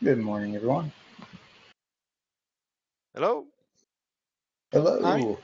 Good morning, everyone. Hello. Hello. Hi.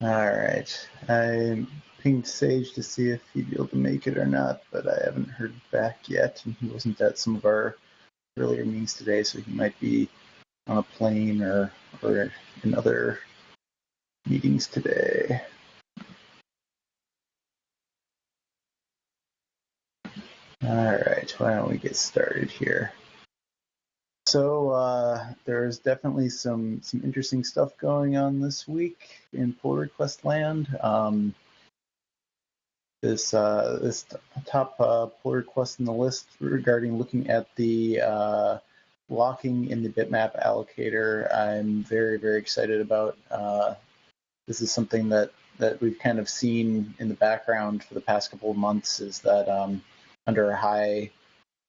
All right. I pinged Sage to see if he'd be able to make it or not, but I haven't heard back yet. And he wasn't at some of our earlier meetings today, so he might be on a plane or in other meetings today. All right. Why don't we get started here? So there's definitely some interesting stuff going on this week in pull request land. This top pull request in the list regarding looking at the locking in the bitmap allocator. I'm very excited about. This is something that we've kind of seen in the background for the past couple of months. Is that under high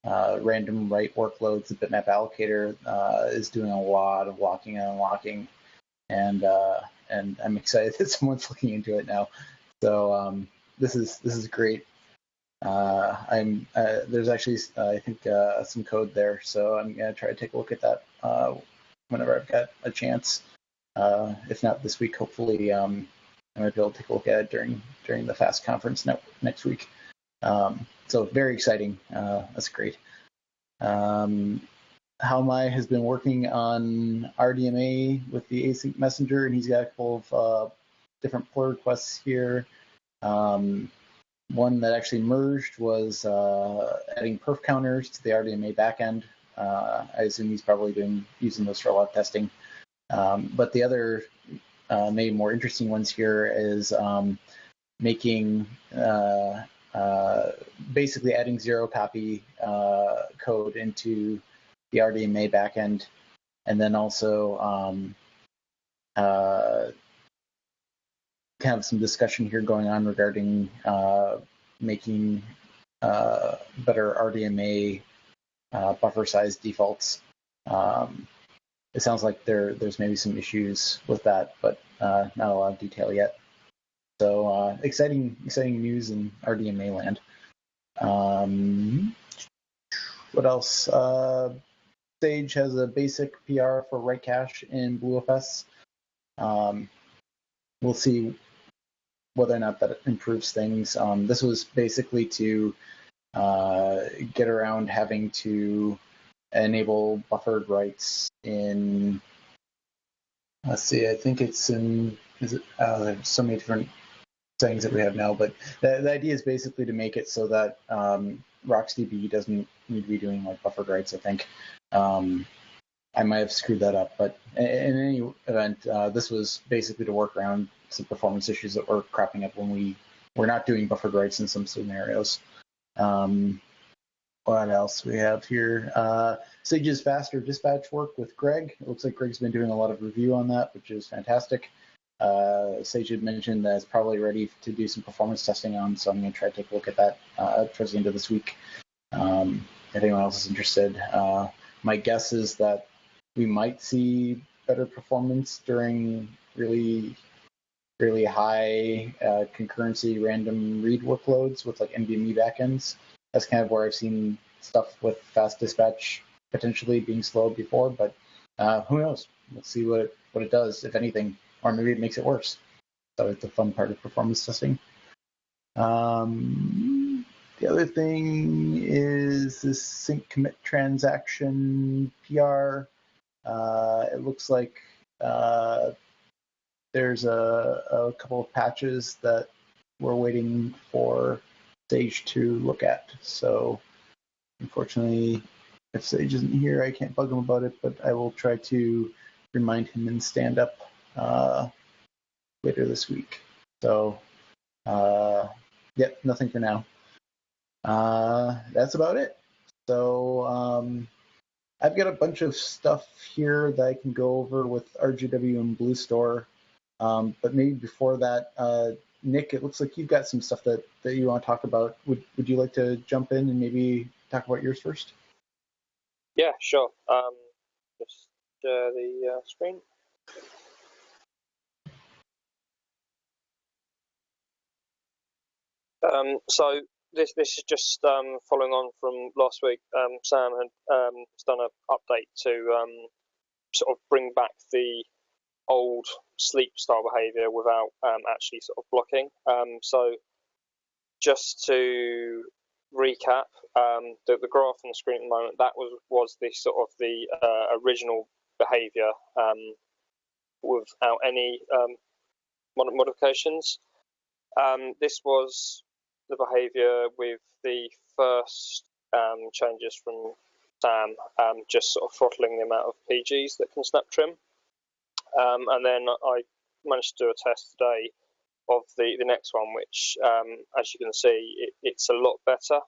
random write workloads, the bitmap allocator is doing a lot of locking and unlocking, and I'm excited that someone's looking into it now. So this is great. There's actually I think some code there, so I'm gonna try to take a look at that whenever I've got a chance. If not this week, hopefully I might be able to take a look at it during the FAST conference next week. So very exciting. That's great. Haomai has been working on RDMA with the async messenger, and he's got a couple of different pull requests here. One that actually merged was adding perf counters to the RDMA backend. I assume he's probably been using those for a lot of testing. But the other maybe more interesting ones here is making basically adding zero copy code into the RDMA backend, and then also kind of some discussion here going on regarding making better RDMA buffer size defaults. It sounds like there's maybe some issues with that, but not a lot of detail yet. So exciting news in RDMA land. What else? Sage has a basic PR for write cache in BlueFS. We'll see whether or not that improves things. This was basically to get around having to enable buffered writes in, let's see, I think it's in, there's so many different settings that we have now, but the idea is basically to make it so that RocksDB doesn't need to be doing like buffered writes, I think. I might have screwed that up, but in any event, this was basically to work around some performance issues that were cropping up when we were not doing buffered writes in some scenarios. What else we have here? Sage's faster dispatch work with Greg. It looks like Greg's been doing a lot of review on that, which is fantastic. Sage had mentioned that it's probably ready to do some performance testing on, so I'm going to try to take a look at that towards the end of this week. If anyone else is interested, my guess is that we might see better performance during really high concurrency random read workloads with like NVMe backends. That's kind of where I've seen stuff with fast dispatch potentially being slow before, but who knows? We'll see what it does, if anything, or maybe it makes it worse. So it's a fun part of performance testing. The other thing is this sync commit transaction PR. It looks like there's a couple of patches that we're waiting for Sage to look at. So unfortunately, if Sage isn't here, I can't bug him about it, but I will try to remind him in stand up later this week. So nothing for now. That's about it. So I've got a bunch of stuff here that I can go over with RGW and Blue Store. But maybe before that, Nick, it looks like you've got some stuff that you want to talk about. Would you like to jump in and maybe talk about yours first? Yeah, sure. Just share the screen. So this is just following on from last week. Sam had done an update to sort of bring back the old sleep style behavior without actually sort of blocking. So just to recap, the graph on the screen at the moment, that was the sort of the original behavior without any modifications. This was the behavior with the first changes from Sam, just sort of throttling the amount of PGs that can snap trim. And then I managed to do a test today of the next one, which, as you can see, it's a lot better.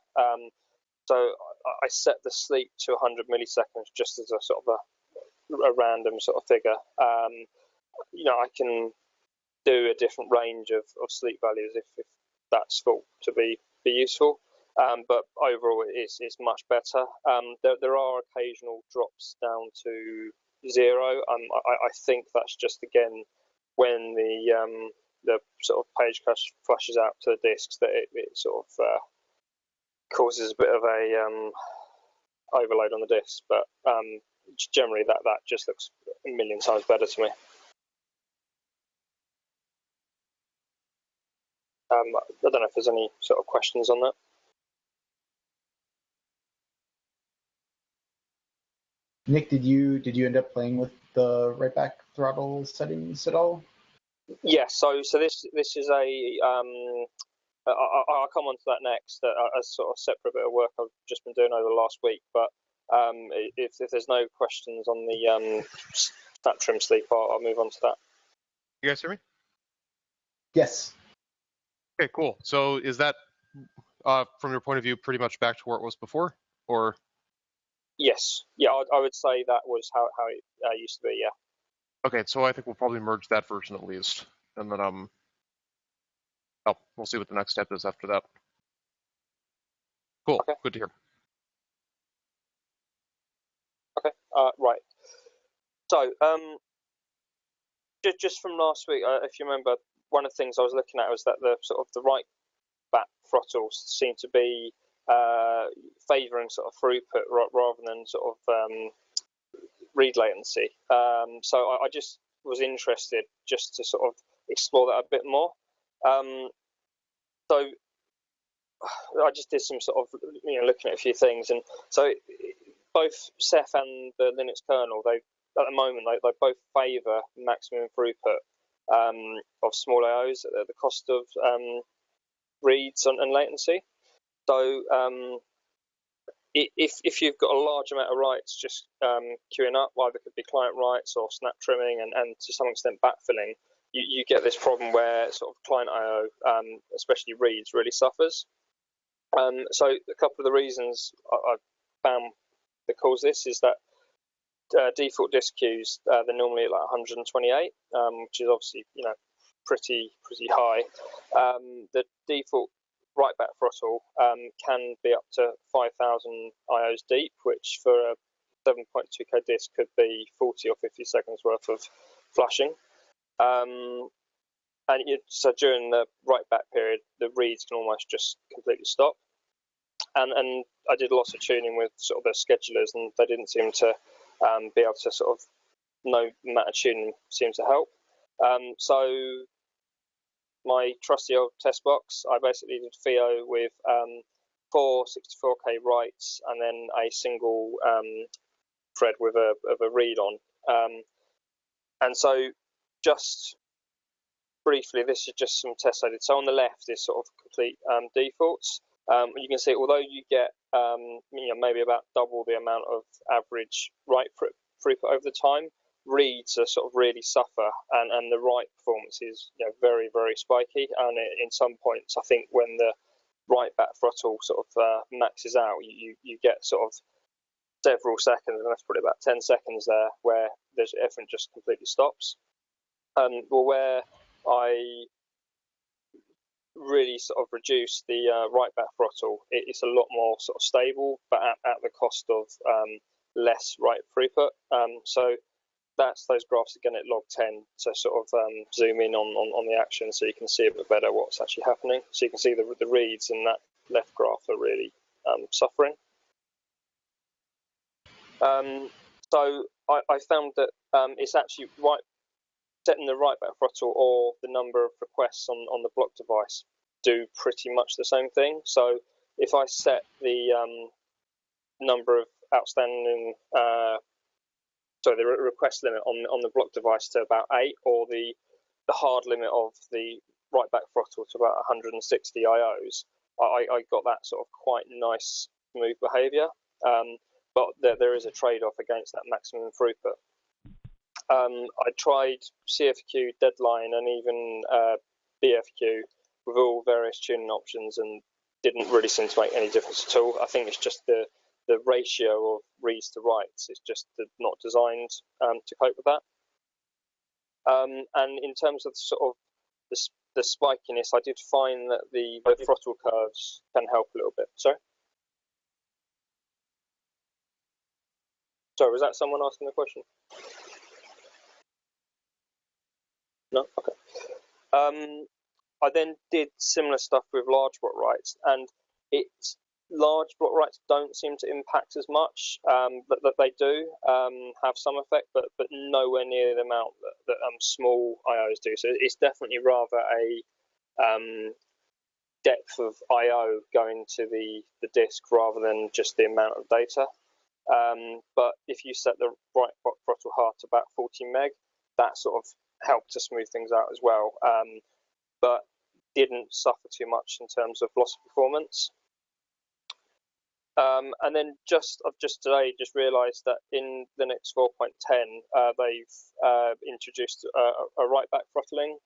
So I set the sleep to 100 milliseconds just as a sort of a random sort of figure. I can do a different range of sleep values if that's thought to be useful. But overall, it's much better. There are occasional drops down to 0. I think that's just, again, when the sort of page cache flushes out to the disks, that it sort of causes a bit of a overload on the disks. But generally, that just looks a million times better to me. I don't know if there's any sort of questions on that. Nick, did you end up playing with the right back throttle settings at all? Yes. So this is a I'll come on to that next as sort of separate bit of work I've just been doing over the last week. But if there's no questions on the snap trim sleep, I'll move on to that. You guys hear me? Yes. Okay, cool. So is that, from your point of view, pretty much back to where it was before, or? Yes. Yeah, I would say that was how it used to be. Yeah. Okay, so I think we'll probably merge that version at least, and then we'll see what the next step is after that. Cool. Okay. Good to hear. Okay. Right. So just from last week, if you remember, one of the things I was looking at was that the sort of the right back throttles seem to be favouring sort of throughput rather than sort of read latency. So I just was interested just to sort of explore that a bit more. So I just did some sort of looking at a few things, and so both Ceph and the Linux kernel, they at the moment they both favour maximum throughput of small IOs at the cost of reads and latency. So if you've got a large amount of writes just queuing up, either it could be client writes or snap trimming and to some extent backfilling, you get this problem where sort of client IO, especially reads, really suffers. So a couple of the reasons I found that cause this is that default disk queues, they're normally at like 128, which is obviously pretty high. The default right back throttle can be up to 5,000 IOs deep, which for a 7.2K disk could be 40 or 50 seconds worth of flashing. So during the write back period, the reads can almost just completely stop. And I did lots of tuning with sort of the schedulers, and they didn't seem to be able to sort of, no matter tuning seems to help. So my trusty old test box, I basically did FEO with 4 64K writes and then a single thread with a read on. And so just briefly, this is just some tests I did. So on the left is sort of complete defaults. You can see, although you get maybe about double the amount of average write throughput over the time, reads are sort of really suffer, and the write performance is very, very spiky. And in some points, I think when the write back throttle sort of maxes out, you get sort of several seconds, and that's probably about 10 seconds there, where everything just completely stops. Well, where I really sort of reduce the write back throttle, it's a lot more sort of stable, but at the cost of less write throughput. So that's those graphs again at log 10 to sort of zoom in on the action, so you can see a bit better what's actually happening. So you can see the reads in that left graph are really suffering. So I found that it's actually setting the write back throttle or the number of requests on the block device do pretty much the same thing. So if I set the number of outstanding the request limit on the block device to about 8, or the hard limit of the write back throttle to about 160 IOs, I got that sort of quite nice smooth behavior. But there is a trade-off against that maximum throughput. I tried CFQ, deadline, and even BFQ with all various tuning options, and didn't really seem to make any difference at all. I think it's just the ratio of reads to writes is just not designed to cope with that. And in terms of sort of the spikiness, I did find that the throttle curves can help a little bit. Sorry, was that someone asking the question? No? Okay. I then did similar stuff with large block writes, and large block writes don't seem to impact as much, but they do have some effect, but nowhere near the amount that small IOs do. So it's definitely rather a depth of IO going to the disk rather than just the amount of data. But if you set the write block throttle hard to about 40 meg, that sort of helped to smooth things out as well, but didn't suffer too much in terms of loss of performance. And then I've just today realised that in Linux 4.10 they've introduced a write back throttling,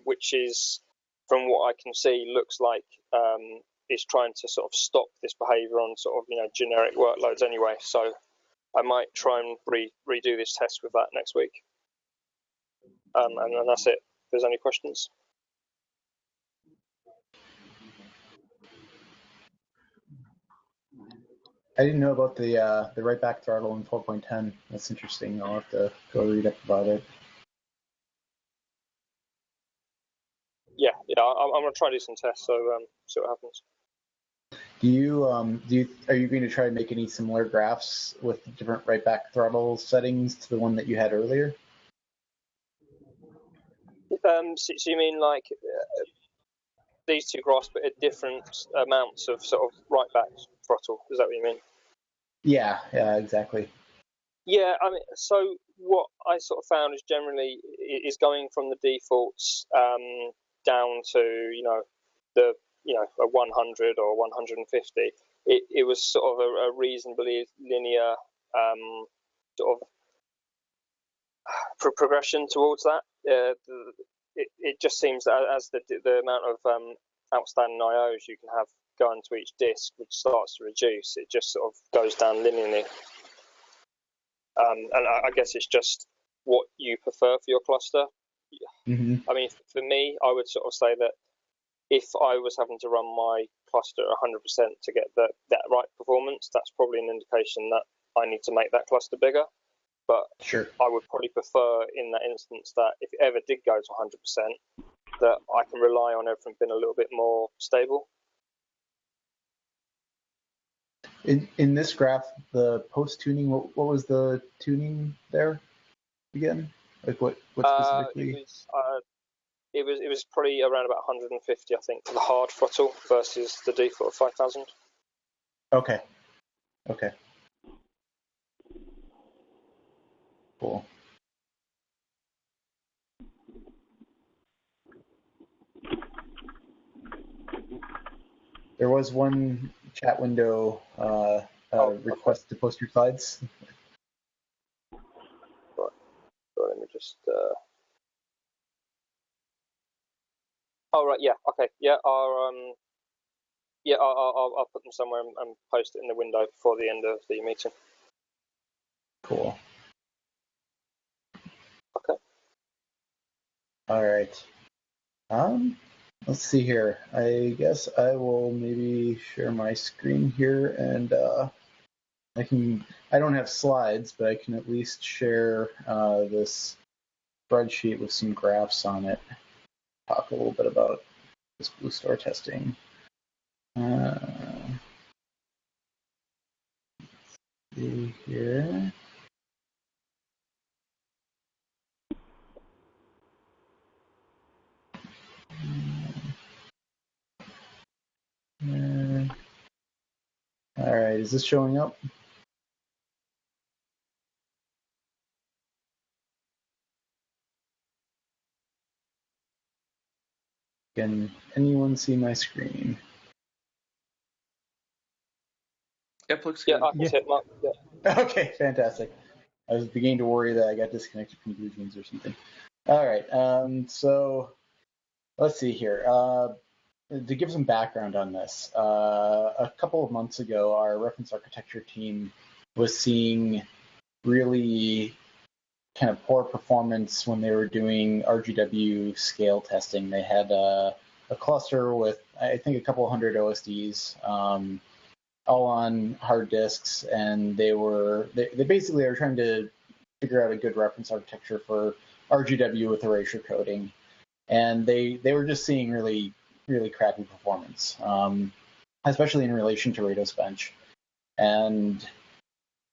which is, from what I can see, looks like it's trying to sort of stop this behaviour on sort of generic workloads anyway. So I might try and redo this test with that next week. And that's it. If there's any questions. I didn't know about the write back throttle in 4.10. That's interesting. I'll have to go read up about it. Yeah. I'm gonna try to do some tests. So see what happens. Are you going to try to make any similar graphs with different write back throttle settings to the one that you had earlier? So you mean like these two graphs, but at different amounts of sort of write back throttle? Is that what you mean? Yeah, exactly. Yeah, I mean, so what I sort of found is generally is going from the defaults down to the a 100 or 150. It was sort of a reasonably linear sort of progression towards that. It just seems that as the amount of outstanding IOs you can have going to each disk, which starts to reduce, it just sort of goes down linearly. And I guess it's just what you prefer for your cluster. Mm-hmm. I mean, for me, I would sort of say that if I was having to run my cluster 100% to get that right performance, that's probably an indication that I need to make that cluster bigger. But Sure. I would probably prefer in that instance that if it ever did go to 100%, that I can rely on everything being a little bit more stable. In this graph, the post tuning, what was the tuning there again? Like what specifically? It was probably around about 150, I think, for the hard throttle versus the default of 5,000. Okay. Okay. Cool. There was one chat window request to post your slides. Right. So let me just. Oh right, yeah, okay, yeah. I'll put them somewhere and post it in the window before the end of the meeting. Cool. Okay. All right. Let's see here. I guess I will maybe share my screen here, and I don't have slides, but I can at least share this spreadsheet with some graphs on it. Talk a little bit about this Blue Star testing. Let's see here. All right, is this showing up? Can anyone see my screen? Yep, looks good. Yeah, I can see it, Mark. Yeah. Okay, fantastic. I was beginning to worry that I got disconnected from BlueJeans or something. All right, so let's see here. To give some background on this, a couple of months ago, our reference architecture team was seeing really kind of poor performance when they were doing RGW scale testing. They had a cluster with, I think, a couple hundred OSDs, all on hard disks, and they basically were trying to figure out a good reference architecture for RGW with erasure coding, and they were just seeing really crappy performance, especially in relation to Rados Bench, and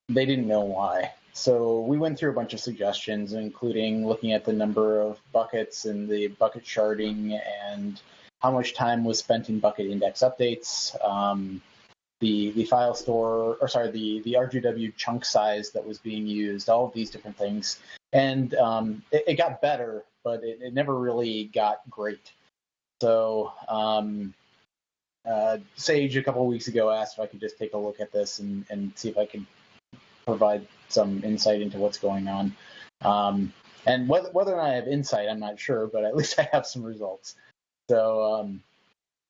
they didn't know why. So we went through a bunch of suggestions, including looking at the number of buckets and the bucket sharding and how much time was spent in bucket index updates, the file store, or sorry, the RGW chunk size that was being used, all of these different things. And it got better, but it never really got great. So Sage, a couple of weeks ago, asked if I could just take a look at this and see if I could provide some insight into what's going on. And whether or not I have insight, I'm not sure, but at least I have some results. So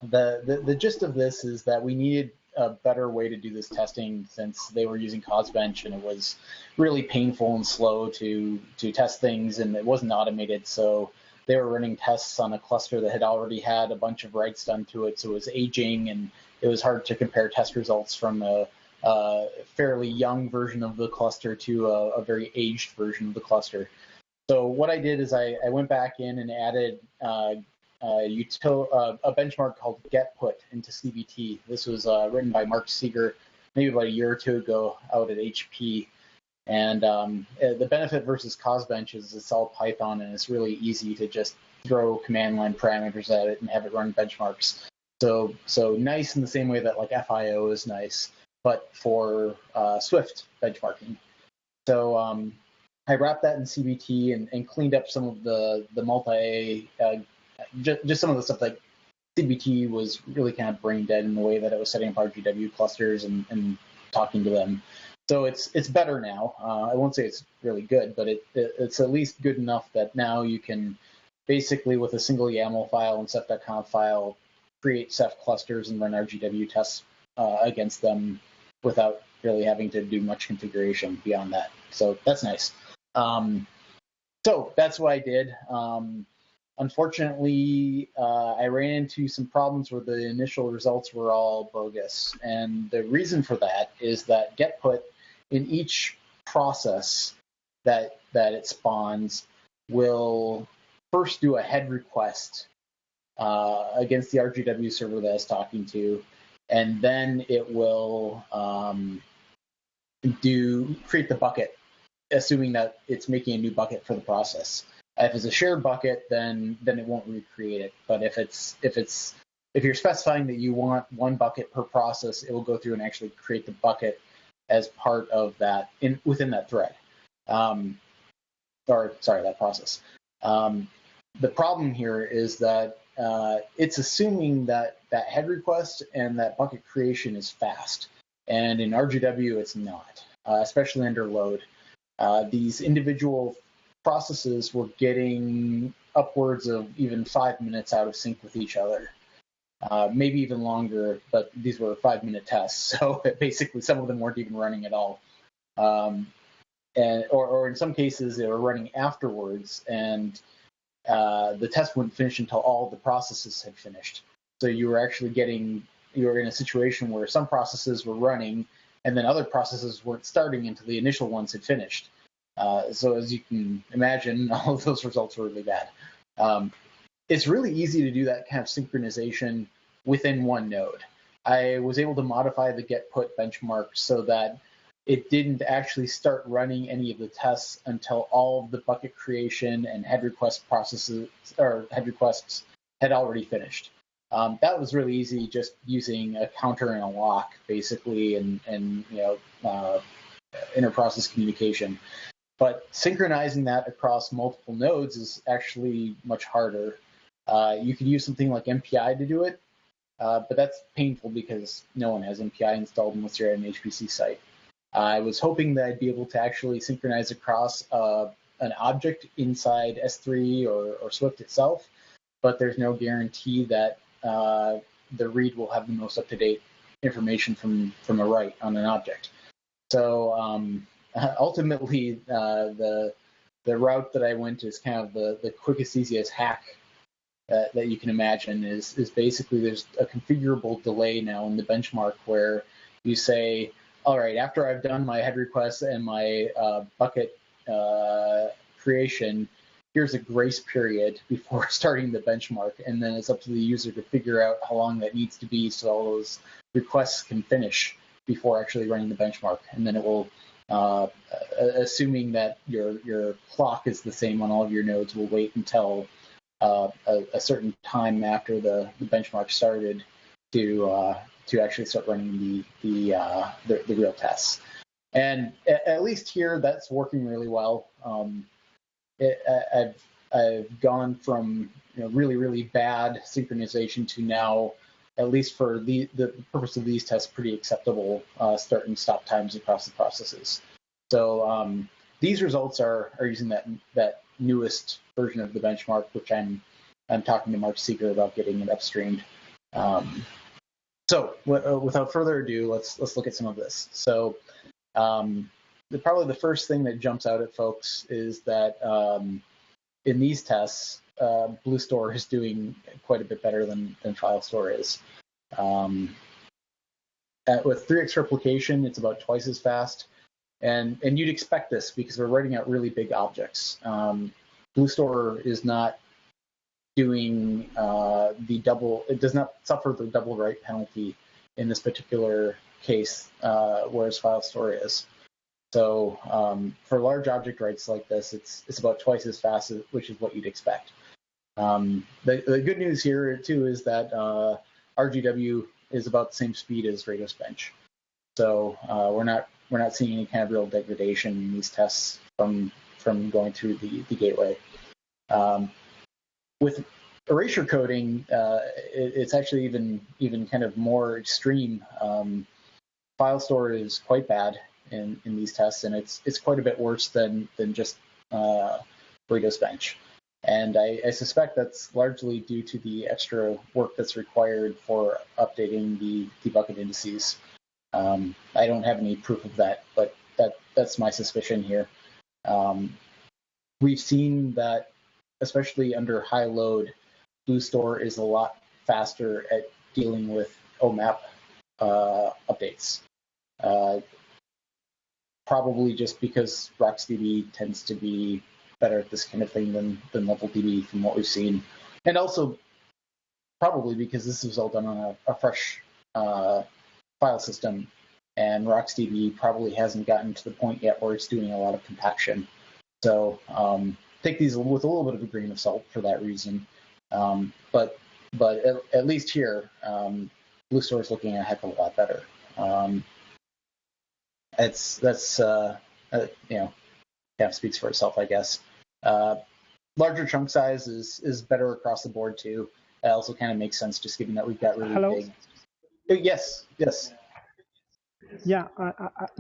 the gist of this is that we needed a better way to do this testing, since they were using CosBench and it was really painful and slow to test things, and it wasn't automated. So they were running tests on a cluster that had already had a bunch of writes done to it, so it was aging, and it was hard to compare test results from a fairly young version of the cluster to a very aged version of the cluster. So what I did is I went back in and added a benchmark called getPut into CBT. This was written by Mark Seeger maybe about a year or two ago out at HP. And the benefit versus CosBench is it's all Python, and it's really easy to just throw command line parameters at it and have it run benchmarks. So nice in the same way that like FIO is nice, but for Swift benchmarking. So I wrapped that in CBT and cleaned up some of the multi, just some of the stuff that CBT was really kind of brain dead in the way that it was setting up RGW clusters and talking to them. So it's better now. I won't say it's really good, but it's at least good enough that now you can basically, with a single YAML file and Ceph.conf file, create Ceph clusters and run RGW tests against them without really having to do much configuration beyond that. So that's nice. So that's what I did. Unfortunately, I ran into some problems where the initial results were all bogus. And the reason for that is that getPut in each process that it spawns will first do a head request against the RGW server that it's talking to, and then it will create the bucket, assuming that it's making a new bucket for the process. If it's a shared bucket, then it won't recreate it. But if you're specifying that you want one bucket per process, it will go through and actually create the bucket as part of that within that thread, that process. The problem here is that it's assuming that head request and that bucket creation is fast, and in RGW it's not, especially under load. These individual processes were getting upwards of even 5 minutes out of sync with each other, maybe even longer, but these were 5-minute tests, so basically some of them weren't even running at all. Or in some cases they were running afterwards, and the test wouldn't finish until all the processes had finished. So you were in a situation where some processes were running and then other processes weren't starting until the initial ones had finished. So as you can imagine, all of those results were really bad. It's really easy to do that kind of synchronization within one node. I was able to modify the get put benchmark so that it didn't actually start running any of the tests until all of the bucket creation and head request processes or head requests had already finished. That was really easy, just using a counter and a lock, basically, and inter-process communication. But synchronizing that across multiple nodes is actually much harder. You could use something like MPI to do it, but that's painful because no one has MPI installed unless you're at an HPC site. I was hoping that I'd be able to actually synchronize across an object inside S3 or Swift itself, but there's no guarantee that the read will have the most up-to-date information from a write on an object. So ultimately, the route that I went is kind of the quickest, easiest hack that you can imagine is basically there's a configurable delay now in the benchmark where you say, all right, after I've done my head request and my bucket creation, here's a grace period before starting the benchmark, and then it's up to the user to figure out how long that needs to be so all those requests can finish before actually running the benchmark. And then it will, assuming that your clock is the same on all of your nodes, will wait until a certain time after the benchmark started to actually start running the real tests. And at least here, that's working really well. I've gone from really, really bad synchronization to now, at least for the purpose of these tests, pretty acceptable start and stop times across the processes. So these results are using that newest version of the benchmark, which I'm talking to Mark Seeger about getting it upstreamed. So without further ado, let's look at some of this. So probably the first thing that jumps out at folks is that in these tests, BlueStore is doing quite a bit better than FileStore is. With 3x replication, it's about twice as fast. And you'd expect this because we're writing out really big objects. BlueStore is not doing the double, it does not suffer the double write penalty in this particular case, whereas FileStore is. So for large object writes like this, it's about twice as fast, which is what you'd expect. The good news here too is that RGW is about the same speed as Rados Bench. So we're not seeing any kind of real degradation in these tests from going through the gateway. With erasure coding, it's actually even kind of more extreme. FileStore is quite bad in these tests, and it's quite a bit worse than just Rados Bench. And I suspect that's largely due to the extra work that's required for updating the bucket indices. I don't have any proof of that, but that's my suspicion here. We've seen that, especially under high load, BlueStore is a lot faster at dealing with OMAP updates. probably just because RocksDB tends to be better at this kind of thing than LevelDB from what we've seen. And also probably because this was all done on a fresh file system, and RocksDB probably hasn't gotten to the point yet where it's doing a lot of compaction. So take these with a little bit of a grain of salt for that reason. But at least here, BlueStore is looking a heck of a lot better. That's kind of speaks for itself, I guess. Larger chunk size is better across the board too. It also kind of makes sense just given that we've got really big. Yes. Yeah,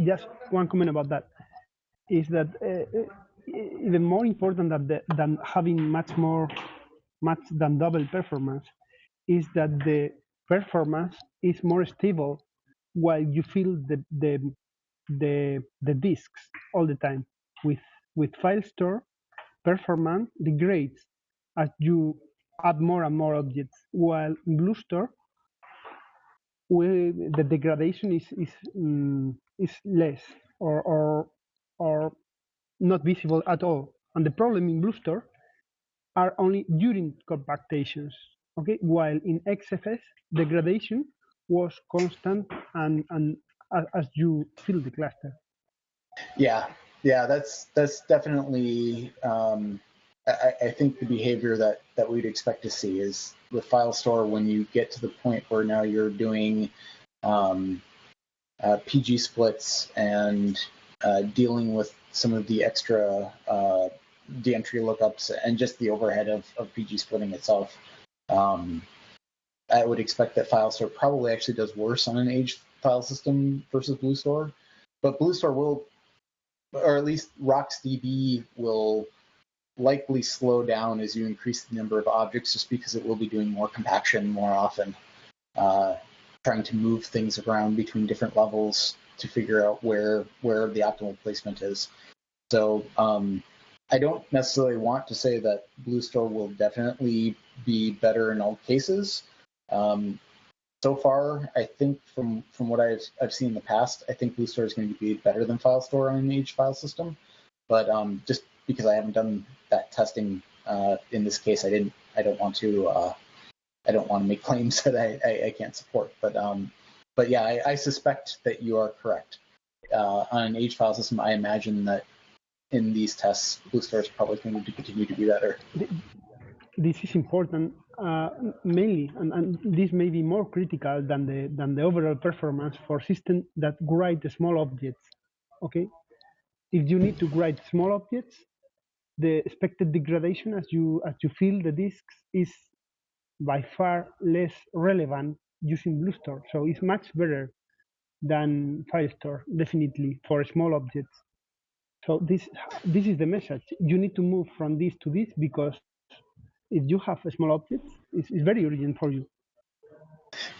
just one comment about that is that even more important than having much than double performance is that the performance is more stable while you fill the disks all the time. With file store, performance degrades as you add more and more objects, while in BlueStore, the degradation is less or not visible at all. And the problem in BlueStore are only during compactations. Okay, while in XFS degradation was constant and as you fill the cluster. Yeah, that's definitely. I think the behavior that we'd expect to see is with file store when you get to the point where now you're doing PG splits and dealing with some of the extra de-entry lookups and just the overhead of PG splitting itself. I would expect that file store probably actually does worse on an aged file system versus BlueStore, but BlueStore will, or at least RocksDB will likely slow down as you increase the number of objects just because it will be doing more compaction more often, trying to move things around between different levels to figure out where the optimal placement is. So I don't necessarily want to say that BlueStore will definitely be better in all cases. So far, I think from what I've seen in the past, I think BlueStore is going to be better than FileStore on an aged file system. But just because I haven't done that testing in this case, I don't want to make claims that I can't support. But yeah, I suspect that you are correct. On an aged file system, I imagine that in these tests, BlueStore is probably going to continue to be better. This is important mainly, and this may be more critical than the overall performance for systems that write small objects. Okay, if you need to write small objects, the expected degradation as you fill the disks is by far less relevant using BlueStore. So it's much better than FileStore, definitely for small objects. So this is the message. You need to move from this to this because if you have a small objects, it's very urgent for you.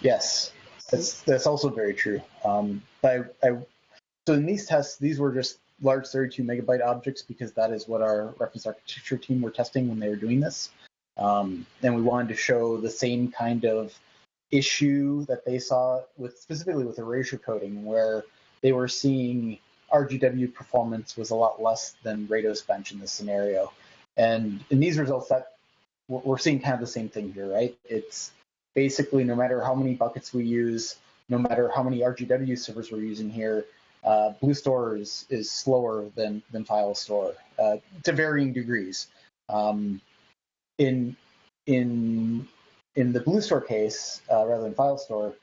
Yes, that's also very true. So in these tests, these were just large 32 megabyte objects because that is what our reference architecture team were testing when they were doing this. And we wanted to show the same kind of issue that they saw specifically with erasure coding, where they were seeing RGW performance was a lot less than Rados bench in this scenario. And in these results, that we're seeing kind of the same thing here, right? It's basically no matter how many buckets we use, no matter how many RGW servers we're using here, BlueStore is slower than FileStore to varying degrees. In the BlueStore case, rather than FileStore,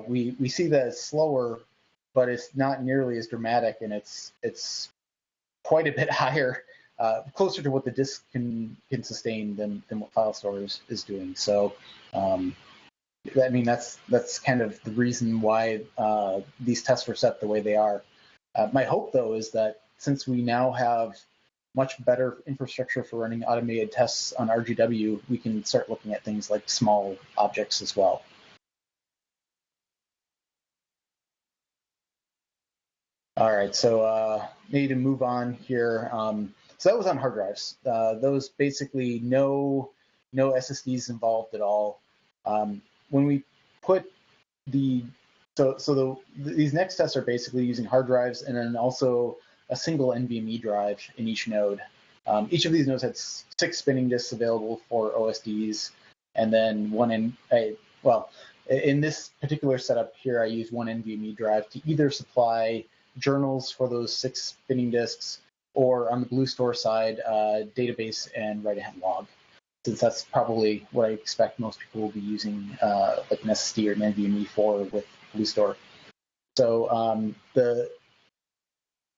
we see that it's slower, but it's not nearly as dramatic, and it's quite a bit higher, closer to what the disk can sustain than what FileStore is doing. So, I mean, that's kind of the reason why these tests were set the way they are. My hope, though, is that since we now have much better infrastructure for running automated tests on RGW, we can start looking at things like small objects as well. All right, so need to move on here. So that was on hard drives. Those basically no SSDs involved at all. When we put these next tests are basically using hard drives and then also a single NVMe drive in each node. Each of these nodes had 6 spinning disks available for OSDs, and then in this particular setup here, I used one NVMe drive to either supply journals for those 6 spinning disks, or on the BlueStore side, database and write-ahead log, since that's probably what I expect most people will be using like an SSD or an NVMe for with BlueStore. So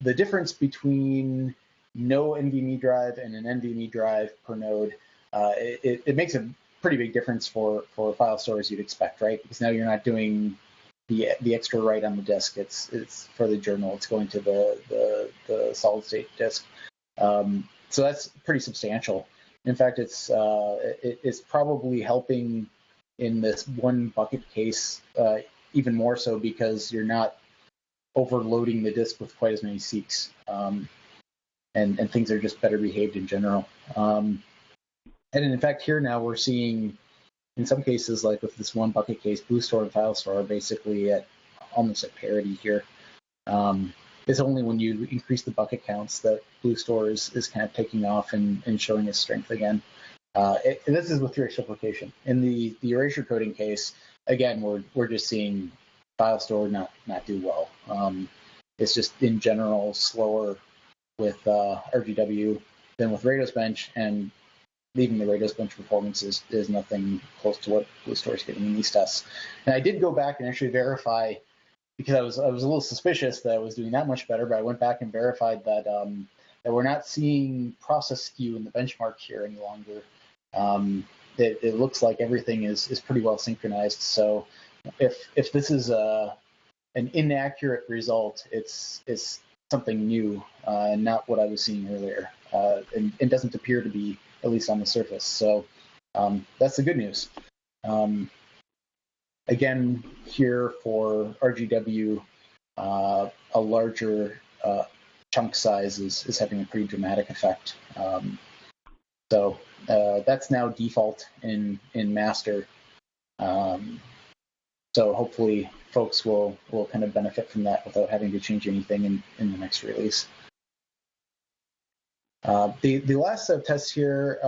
the difference between no NVMe drive and an NVMe drive per node, it makes a pretty big difference for file storage you'd expect, right? Because now you're not doing the extra write on the disk. It's for the journal. It's going to the solid state disk. So that's pretty substantial. In fact, it's probably helping in this one bucket case even more so, because you're not overloading the disk with quite as many seeks, and things are just better behaved in general. And in fact, here now we're seeing, in some cases, like with this one bucket case, BlueStore and FileStore are basically almost at parity here. It's only when you increase the bucket counts that BlueStore is kind of taking off and showing its strength again. And this is with erasure replication. In the erasure coding case, again, we're just seeing FileStore not do well. It's just in general slower with RGW than with Rados Bench, and even the Rados Bench performance is nothing close to what BlueStore is getting in these tests. And I did go back and actually verify, because I was a little suspicious that I was doing that much better, but I went back and verified that that we're not seeing process skew in the benchmark here any longer. It looks like everything is pretty well synchronized. So if this is an inaccurate result, it's something new and not what I was seeing earlier. And it doesn't appear to be, at least on the surface. So that's the good news. Again, here for RGW, a larger chunk size is having a pretty dramatic effect. So that's now default in master. So hopefully folks will kind of benefit from that without having to change anything in the next release. The last set of tests here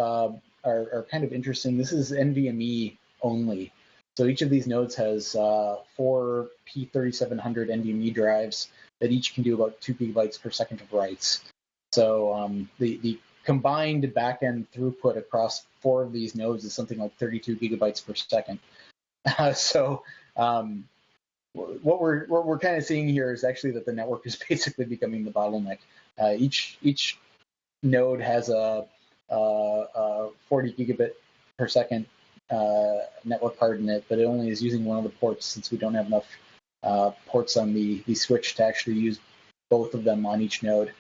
are kind of interesting. This is NVMe only. So each of these nodes has 4 P3700 NVMe drives that each can do about 2 gigabytes per second of writes. So the combined backend throughput across 4 of these nodes is something like 32 gigabytes per second. So what we're kind of seeing here is actually that the network is basically becoming the bottleneck. Each node has a 40 gigabit per second network card in it, but it only is using one of the ports, since we don't have enough ports on the switch to actually use both of them on each node.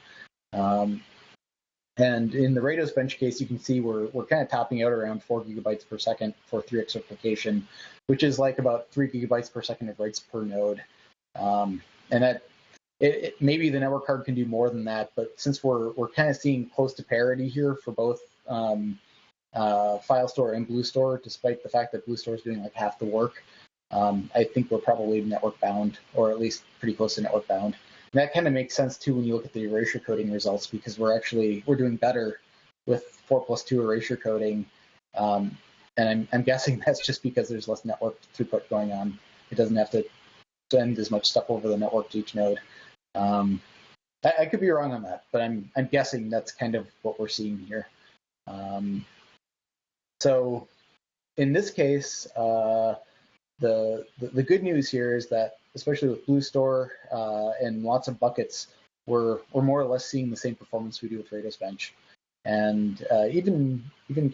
And in the Rados Bench case, you can see we're kind of topping out around 4 gigabytes per second for 3x replication, which is like about 3 gigabytes per second of writes per node. And that maybe the network card can do more than that, but since we're kind of seeing close to parity here for both FileStore and BlueStore, despite the fact that BlueStore is doing like half the work, I think we're probably network bound, or at least pretty close to network bound. And that kind of makes sense too when you look at the erasure coding results, because we're doing better with 4+2 erasure coding. And I'm guessing that's just because there's less network throughput going on. It doesn't have to send as much stuff over the network to each node. I could be wrong on that, but I'm guessing that's kind of what we're seeing here. So in this case, the good news here is that, especially with BlueStore and lots of buckets, we're more or less seeing the same performance we do with Rados Bench. And even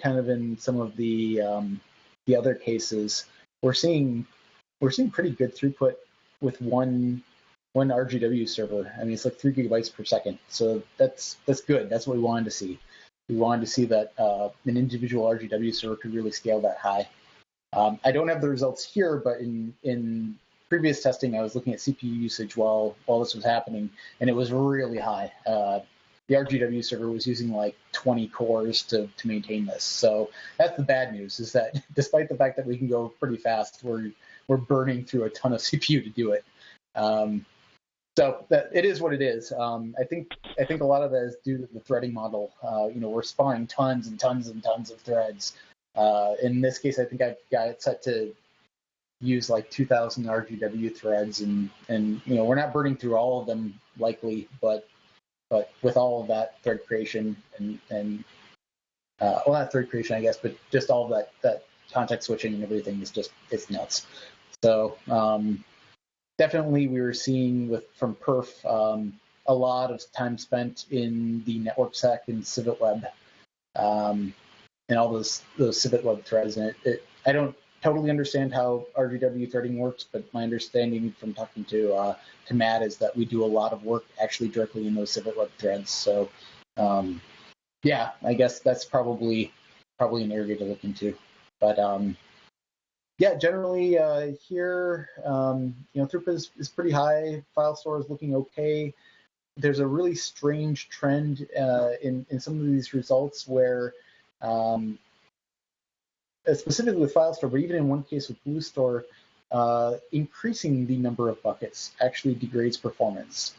kind of in some of the other cases, we're seeing pretty good throughput with one RGW server. I mean, it's like 3 gigabytes per second. So that's good. That's what we wanted to see. We wanted to see that an individual RGW server could really scale that high. I don't have the results here, but in previous testing, I was looking at CPU usage while this was happening, and it was really high. The RGW server was using like 20 cores to maintain this. So that's the bad news, is that despite the fact that we can go pretty fast, we're burning through a ton of CPU to do it. So that it is what it is. I think a lot of that is due to the threading model. We're spawning tons and tons and tons of threads. In this case, I think I've got it set to use like 2,000 RGW threads, and we're not burning through all of them likely, but with all of that thread creation and well, not thread creation, I guess, but just all of that context switching and everything is just, it's nuts. So definitely we were seeing from perf a lot of time spent in the network sec and civet web and all those civet web threads. And I don't totally understand how RGW threading works, but my understanding from talking to Matt is that we do a lot of work actually directly in those civet web threads. So yeah, I guess that's probably an area to look into. But yeah, generally here, throughput is pretty high. File store is looking okay. There's a really strange trend in some of these results where, specifically with file store, but even in one case with BlueStore, increasing the number of buckets actually degrades performance.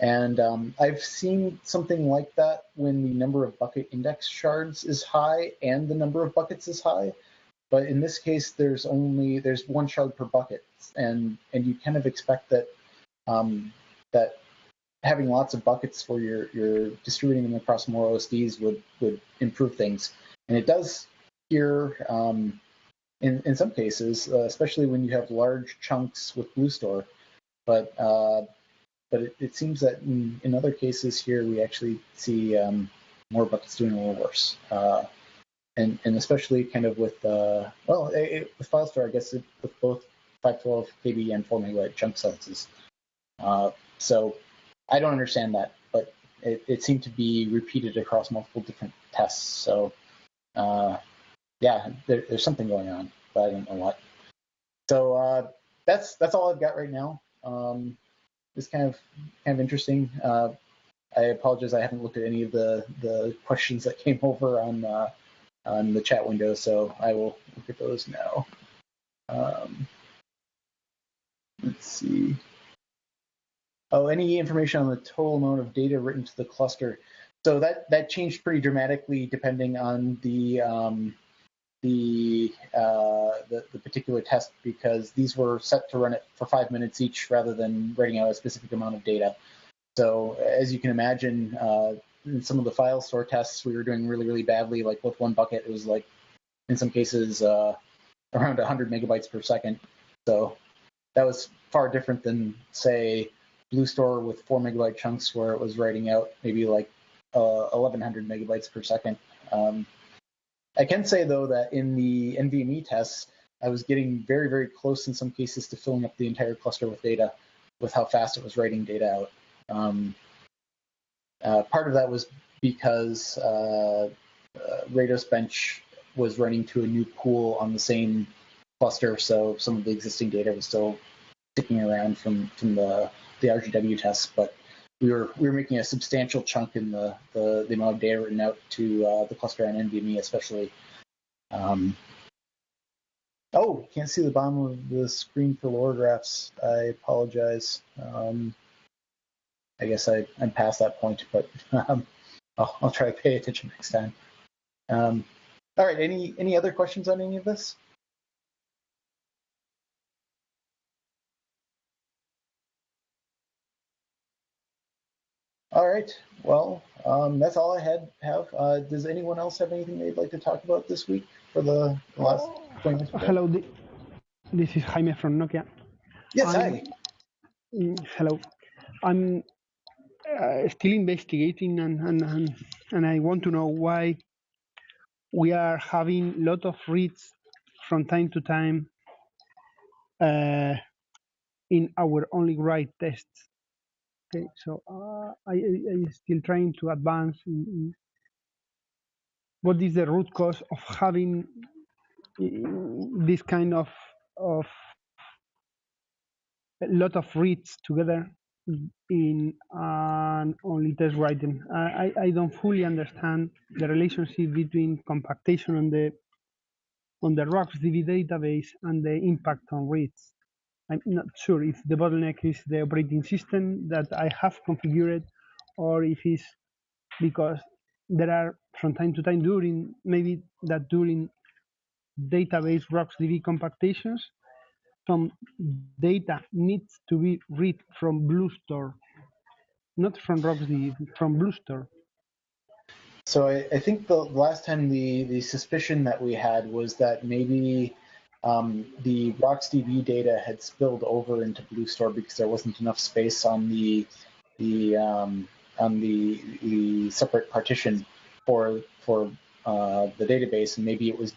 And I've seen something like that when the number of bucket index shards is high and the number of buckets is high. But in this case, there's one shard per bucket, and you kind of expect that that having lots of buckets where you're distributing them across more OSDs would improve things, and it does here in some cases, especially when you have large chunks with BlueStore. But it seems that in other cases here we actually see more buckets doing a little worse. And especially kind of with with FileStore, I guess with both 512 KB and 4 megabyte chunk sizes. So I don't understand that, but it seemed to be repeated across multiple different tests. So yeah, there's something going on, but I don't know what. So that's all I've got right now. It's kind of interesting. I apologize, I haven't looked at any of the questions that came over on the chat window, so I will look at those now. Let's see. Oh, any information on the total amount of data written to the cluster? So that changed pretty dramatically depending on the particular test, because these were set to run it for 5 minutes each rather than writing out a specific amount of data. So as you can imagine, in some of the file store tests, we were doing really, really badly. Like with one bucket, it was like, in some cases, around 100 megabytes per second. So that was far different than, say, BlueStore with 4 megabyte chunks where it was writing out maybe like 1,100 megabytes per second. I can say, though, that in the NVMe tests, I was getting very, very close in some cases to filling up the entire cluster with data with how fast it was writing data out. Part of that was because Rados Bench was running to a new pool on the same cluster, so some of the existing data was still sticking around from the RGW tests, but we were making a substantial chunk in the amount of data written out to the cluster on NVMe, especially. Oh, can't see the bottom of the screen for lower graphs. I apologize. I guess I'm past that point, but I'll try to pay attention next time. All right, any other questions on any of this? All right, well, that's all I have. Does anyone else have anything they'd like to talk about this week for the last 20 minutes? Hello, this is Jaime from Nokia. Yes, hi. Hello. I'm still investigating, and I want to know why we are having a lot of reads from time to time in our only write tests. Okay, so I'm still trying to advance in what is the root cause of having this kind of a lot of reads together in an only test writing. I don't fully understand the relationship between compactation on the RocksDB database and the impact on reads. I'm not sure if the bottleneck is the operating system that I have configured, or if it's because there are from time to time during database RocksDB compactations, some data needs to be read from BlueStore, not from RocksDB, from BlueStore. So I think the last time the suspicion that we had was that maybe the RocksDB data had spilled over into BlueStore because there wasn't enough space on the separate partition for the database, and maybe it was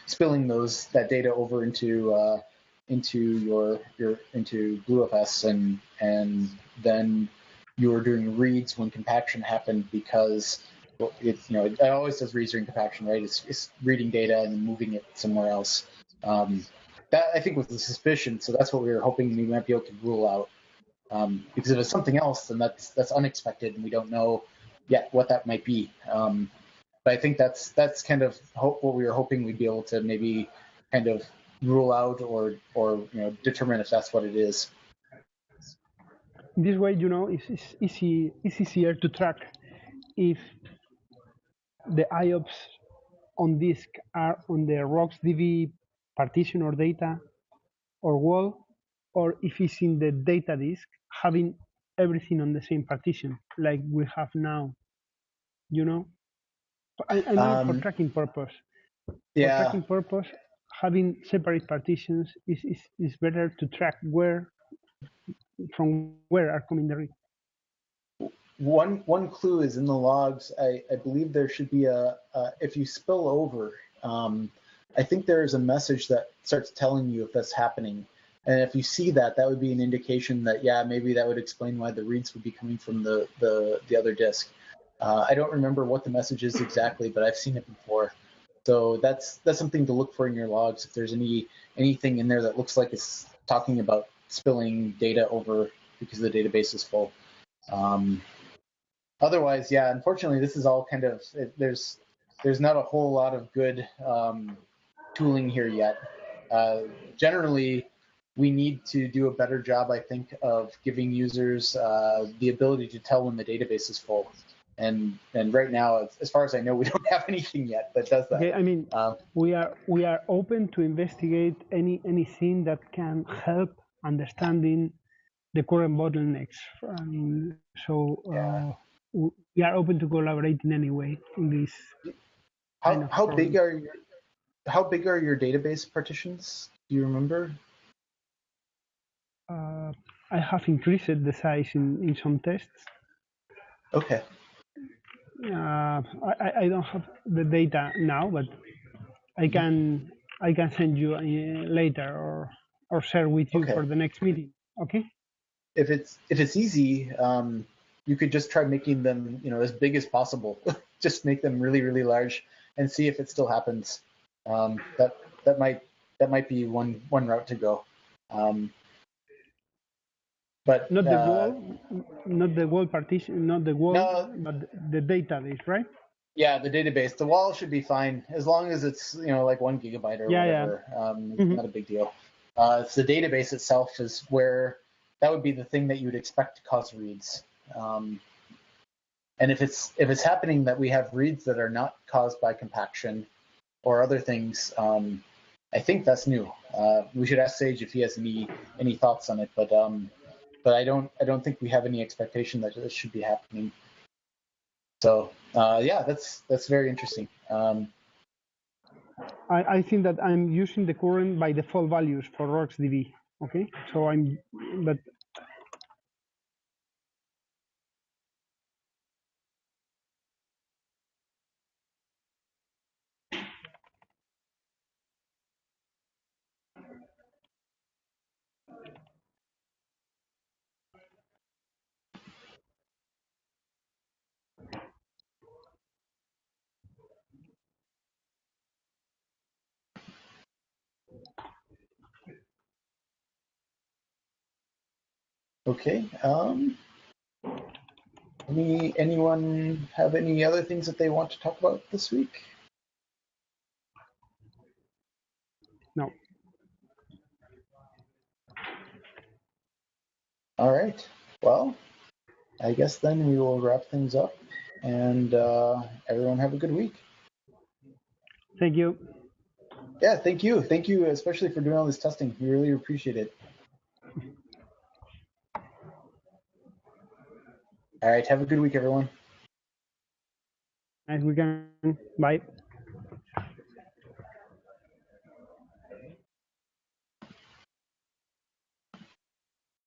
spilling that data over into BlueFS, and then you were doing reads when compaction happened because it always does reads during compaction, right? It's reading data and moving it somewhere else. That I think was the suspicion, so that's what we were hoping we might be able to rule out. Because if it's something else, then that's unexpected, and we don't know yet what that might be. But I think that's kind of what we were hoping we'd be able to maybe kind of rule out or determine if that's what it is. This way, it's easier to track if the IOPS on disk are on the RocksDB partition or data or wall, or if it's in the data disk, having everything on the same partition like we have now. I mean, for tracking purpose. Yeah. For tracking purpose, having separate partitions is better to track from where are coming the read. One clue is in the logs. I believe there should be if you spill over, I think there's a message that starts telling you if that's happening. And if you see that would be an indication that, yeah, maybe that would explain why the reads would be coming from the other disk. I don't remember what the message is exactly, but I've seen it before. So that's something to look for in your logs. If there's anything in there that looks like it's talking about spilling data over because the database is full. Otherwise, yeah, unfortunately, this is all kind of, there's not a whole lot of good tooling here yet. Generally, we need to do a better job, I think, of giving users the ability to tell when the database is full. And right now, as far as I know, we don't have anything yet that does that. Okay, I mean, we are open to investigate anything that can help understanding the current bottlenecks. We are open to collaborate in any way in this. How big are your database partitions? Do you remember? I have increased the size in some tests. Okay. I don't have the data now, but I can send you later or share with you for the next meeting. Okay. If it's easy, you could just try making them as big as possible. Just make them really, really large and see if it still happens. That might be one route to go. But not the wall partition, not the wall, no, but the database, right? Yeah, the database. The wall should be fine as long as it's like 1 gigabyte or whatever. Yeah. Not a big deal. It's the database itself is where that would be the thing that you would expect to cause reads. And if it's happening that we have reads that are not caused by compaction or other things, I think that's new. We should ask Sage if he has any thoughts on it, but I don't think we have any expectation that this should be happening. So yeah, that's very interesting. I think that I'm using the current by default values for RocksDB. Okay, so but. Okay. Anyone have any other things that they want to talk about this week? No. All right. Well, I guess then we will wrap things up, and everyone have a good week. Thank you. Yeah, thank you. Thank you, especially for doing all this testing. We really appreciate it. All right. Have a good week, everyone. Nice weekend. Bye.